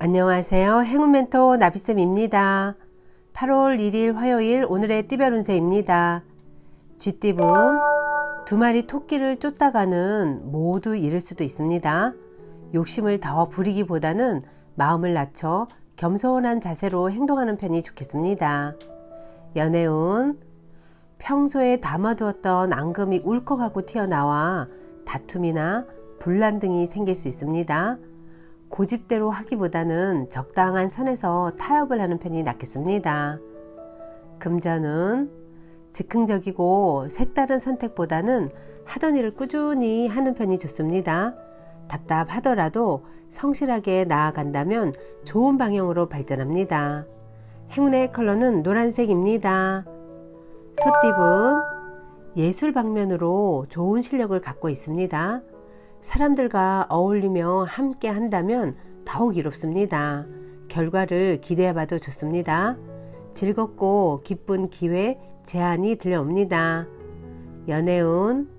안녕하세요. 행운멘토 나비쌤입니다. 8월 1일 화요일 오늘의 띠별 운세입니다. 쥐띠분 두 마리 토끼를 쫓다가는 모두 잃을 수도 있습니다. 욕심을 더 부리기보다는 마음을 낮춰 겸손한 자세로 행동하는 편이 좋겠습니다. 연애운 평소에 담아두었던 앙금이 울컥하고 튀어나와 다툼이나 분란 등이 생길 수 있습니다. 고집대로 하기보다는 적당한 선에서 타협을 하는 편이 낫겠습니다. 금전은 즉흥적이고 색다른 선택보다는 하던 일을 꾸준히 하는 편이 좋습니다. 답답하더라도 성실하게 나아간다면 좋은 방향으로 발전합니다. 행운의 컬러는 노란색입니다. 소띠분 예술 방면으로 좋은 실력을 갖고 있습니다. 사람들과 어울리며 함께 한다면 더욱 이롭습니다. 결과를 기대해봐도 좋습니다. 즐겁고 기쁜 기회, 제안이 들려옵니다. 연애운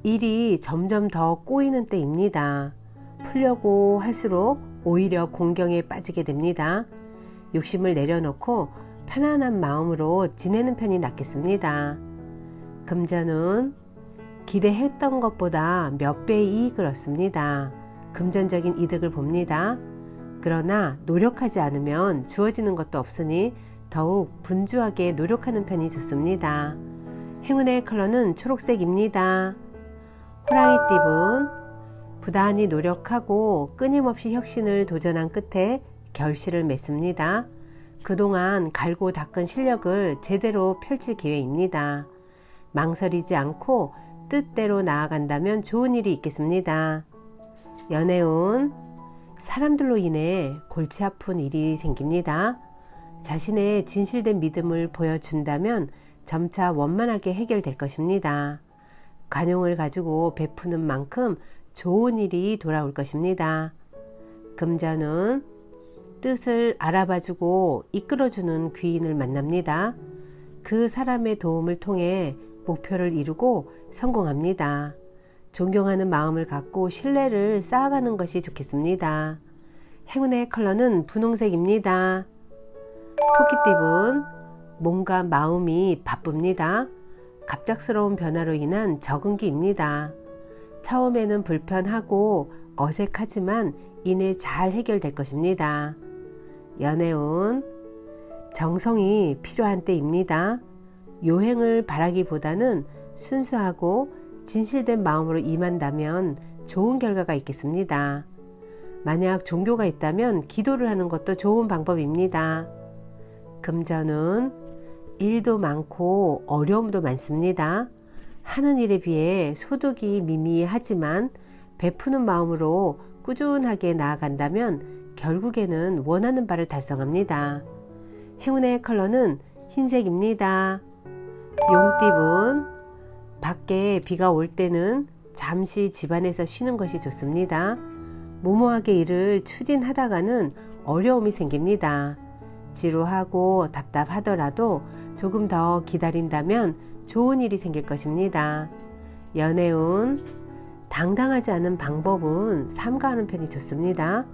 일이 점점 더 꼬이는 때입니다. 풀려고 할수록 오히려 공경에 빠지게 됩니다. 욕심을 내려놓고 편안한 마음으로 지내는 편이 낫겠습니다. 금전은 기대했던 것보다 몇 배의 이익을 얻습니다. 금전적인 이득을 봅니다. 그러나 노력하지 않으면 주어지는 것도 없으니 더욱 분주하게 노력하는 편이 좋습니다. 행운의 컬러는 초록색입니다. 호랑이띠분 부단히 노력하고 끊임없이 혁신을 도전한 끝에 결실을 맺습니다. 그동안 갈고 닦은 실력을 제대로 펼칠 기회입니다. 망설이지 않고 뜻대로 나아간다면 좋은 일이 있겠습니다. 연애운 사람들로 인해 골치 아픈 일이 생깁니다. 자신의 진실된 믿음을 보여준다면 점차 원만하게 해결될 것입니다. 관용을 가지고 베푸는 만큼 좋은 일이 돌아올 것입니다. 금전은 뜻을 알아봐주고 이끌어주는 귀인을 만납니다. 그 사람의 도움을 통해 목표를 이루고 성공합니다. 존경하는 마음을 갖고 신뢰를 쌓아가는 것이 좋겠습니다. 행운의 컬러는 분홍색입니다. 토끼띠분 몸과 마음이 바쁩니다. 갑작스러운 변화로 인한 적응기입니다. 처음에는 불편하고 어색하지만 이내 잘 해결될 것입니다. 연애운 정성이 필요한 때입니다. 요행을 바라기보다는 순수하고 진실된 마음으로 임한다면 좋은 결과가 있겠습니다. 만약 종교가 있다면 기도를 하는 것도 좋은 방법입니다. 금전은 일도 많고 어려움도 많습니다. 하는 일에 비해 소득이 미미하지만 베푸는 마음으로 꾸준하게 나아간다면 결국에는 원하는 바를 달성합니다. 행운의 컬러는 흰색입니다. 용띠분 밖에 비가 올 때는 잠시 집안에서 쉬는 것이 좋습니다. 무모하게 일을 추진하다가는 어려움이 생깁니다. 지루하고 답답하더라도 조금 더 기다린다면 좋은 일이 생길 것입니다. 연애운 당당하지 않은 방법은 삼가하는 편이 좋습니다.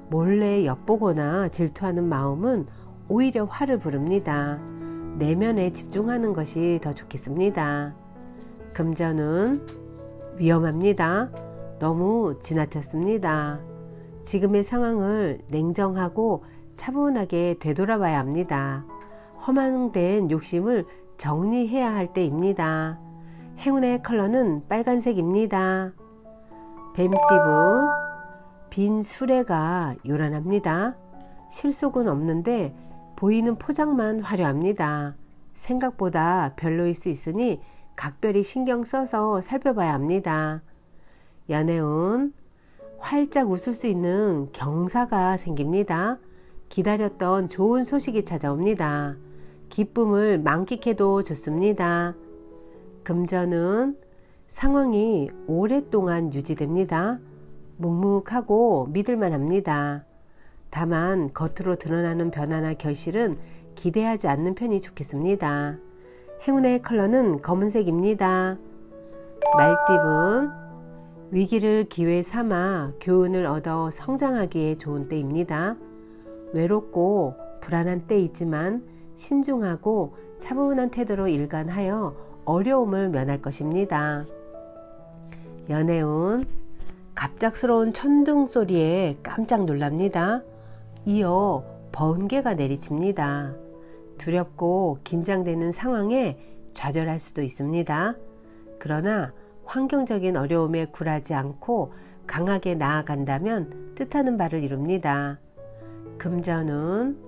몰래 엿보거나 질투하는 마음은 오히려 화를 부릅니다. 내면에 집중하는 것이 더 좋겠습니다. 금전은 위험합니다. 너무 지나쳤습니다. 지금의 상황을 냉정하고 차분하게 되돌아봐야 합니다. 허망된 욕심을 정리해야 할 때입니다. 행운의 컬러는 빨간색입니다. 뱀띠분 빈 수레가 요란합니다. 실속은 없는데 보이는 포장만 화려합니다. 생각보다 별로일 수 있으니 각별히 신경 써서 살펴봐야 합니다. 연애운 활짝 웃을 수 있는 경사가 생깁니다. 기다렸던 좋은 소식이 찾아옵니다. 기쁨을 만끽해도 좋습니다. 금전은 상황이 오랫동안 유지됩니다. 묵묵하고 믿을만 합니다. 다만 겉으로 드러나는 변화나 결실은 기대하지 않는 편이 좋겠습니다. 행운의 컬러는 검은색입니다. 말띠분 위기를 기회 삼아 교훈을 얻어 성장하기에 좋은 때입니다. 외롭고 불안한 때이지만 신중하고 차분한 태도로 일관하여 어려움을 면할 것입니다. 연애운, 갑작스러운 천둥 소리에 깜짝 놀랍니다. 이어 번개가 내리칩니다. 두렵고 긴장되는 상황에 좌절할 수도 있습니다. 그러나 환경적인 어려움에 굴하지 않고 강하게 나아간다면 뜻하는 바를 이룹니다. 금전운,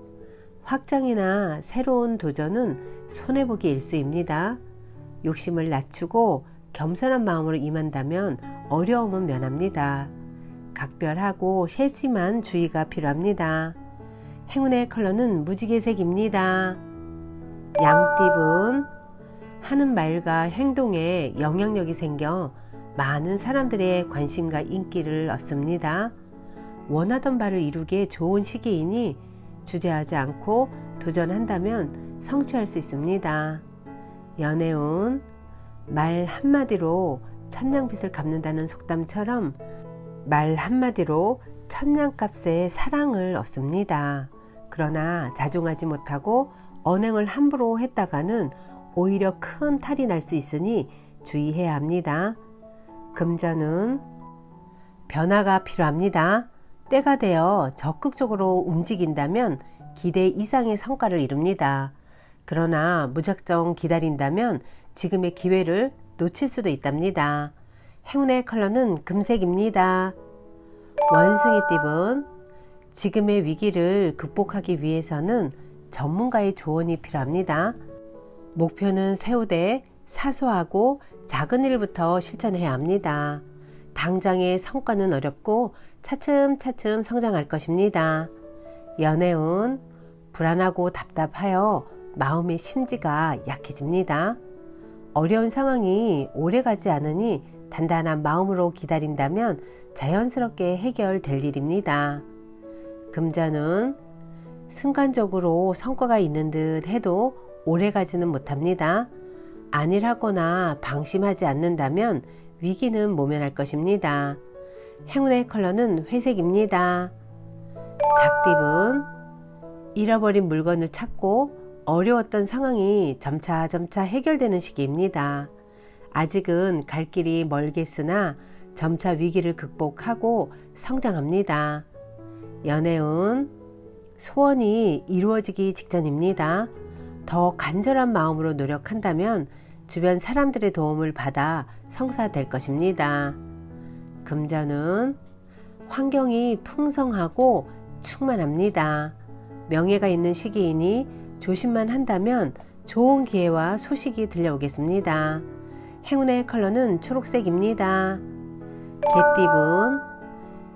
확장이나 새로운 도전은 손해보기 일수입니다. 욕심을 낮추고 겸손한 마음으로 임한다면 어려움은 면합니다. 각별하고 세심한 주의가 필요합니다. 행운의 컬러는 무지개색입니다. 양띠분, 하는 말과 행동에 영향력이 생겨 많은 사람들의 관심과 인기를 얻습니다. 원하던 바를 이루기에 좋은 시기이니 주저하지 않고 도전한다면 성취할 수 있습니다. 연애운, 말 한마디로 천냥빚을 갚는다는 속담처럼 말 한마디로 천냥값의 사랑을 얻습니다. 그러나 자중하지 못하고 언행을 함부로 했다가는 오히려 큰 탈이 날 수 있으니 주의해야 합니다. 금전은 변화가 필요합니다. 때가 되어 적극적으로 움직인다면 기대 이상의 성과를 이룹니다. 그러나 무작정 기다린다면 지금의 기회를 놓칠 수도 있답니다. 행운의 컬러는 금색입니다. 원숭이띠분, 지금의 위기를 극복하기 위해서는 전문가의 조언이 필요합니다. 목표는 세우되 사소하고 작은 일부터 실천해야 합니다. 당장의 성과는 어렵고 차츰차츰 성장할 것입니다. 연애운, 불안하고 답답하여 마음의 심지가 약해집니다. 어려운 상황이 오래가지 않으니 단단한 마음으로 기다린다면 자연스럽게 해결될 일입니다. 금전은 순간적으로 성과가 있는 듯 해도 오래가지는 못합니다. 안일하거나 방심하지 않는다면 위기는 모면할 것입니다. 행운의 컬러는 회색입니다. 닭띠분, 잃어버린 물건을 찾고 어려웠던 상황이 점차 해결되는 시기입니다. 아직은 갈 길이 멀겠으나 점차 위기를 극복하고 성장합니다. 연애운, 소원이 이루어지기 직전입니다. 더 간절한 마음으로 노력한다면 주변 사람들의 도움을 받아 성사될 것입니다. 금전은 환경이 풍성하고 충만합니다. 명예가 있는 시기이니 조심만 한다면 좋은 기회와 소식이 들려오겠습니다. 행운의 컬러는 초록색입니다. 개띠분,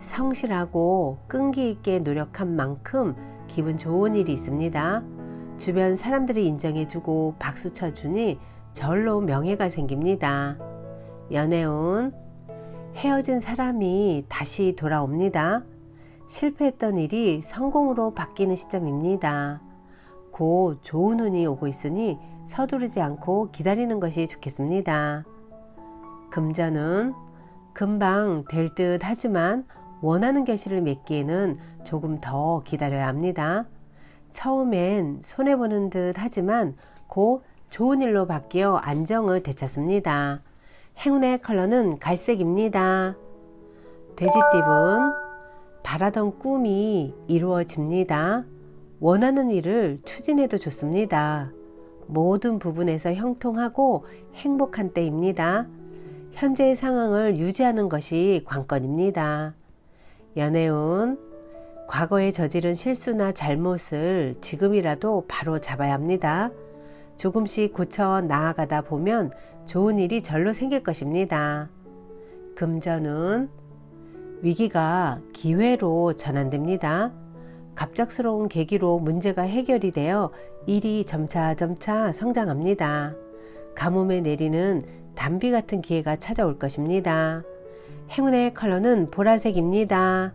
성실하고 끈기 있게 노력한 만큼 기분 좋은 일이 있습니다. 주변 사람들이 인정해주고 박수 쳐주니 절로 명예가 생깁니다. 연애운, 헤어진 사람이 다시 돌아옵니다. 실패했던 일이 성공으로 바뀌는 시점입니다. 곧 좋은 운이 오고 있으니 서두르지 않고 기다리는 것이 좋겠습니다. 금전은 금방 될 듯 하지만 원하는 결실을 맺기에는 조금 더 기다려야 합니다. 처음엔 손해보는 듯 하지만 곧 좋은 일로 바뀌어 안정을 되찾습니다. 행운의 컬러는 갈색입니다. 돼지띠분, 바라던 꿈이 이루어집니다. 원하는 일을 추진해도 좋습니다. 모든 부분에서 형통하고 행복한 때입니다. 현재의 상황을 유지하는 것이 관건입니다. 연애운, 과거에 저지른 실수나 잘못을 지금이라도 바로 잡아야 합니다. 조금씩 고쳐 나아가다 보면 좋은 일이 절로 생길 것입니다. 금전운, 위기가 기회로 전환됩니다. 갑작스러운 계기로 문제가 해결이 되어 일이 점차 성장합니다. 가뭄에 내리는 단비 같은 기회가 찾아올 것입니다. 행운의 컬러는 보라색입니다.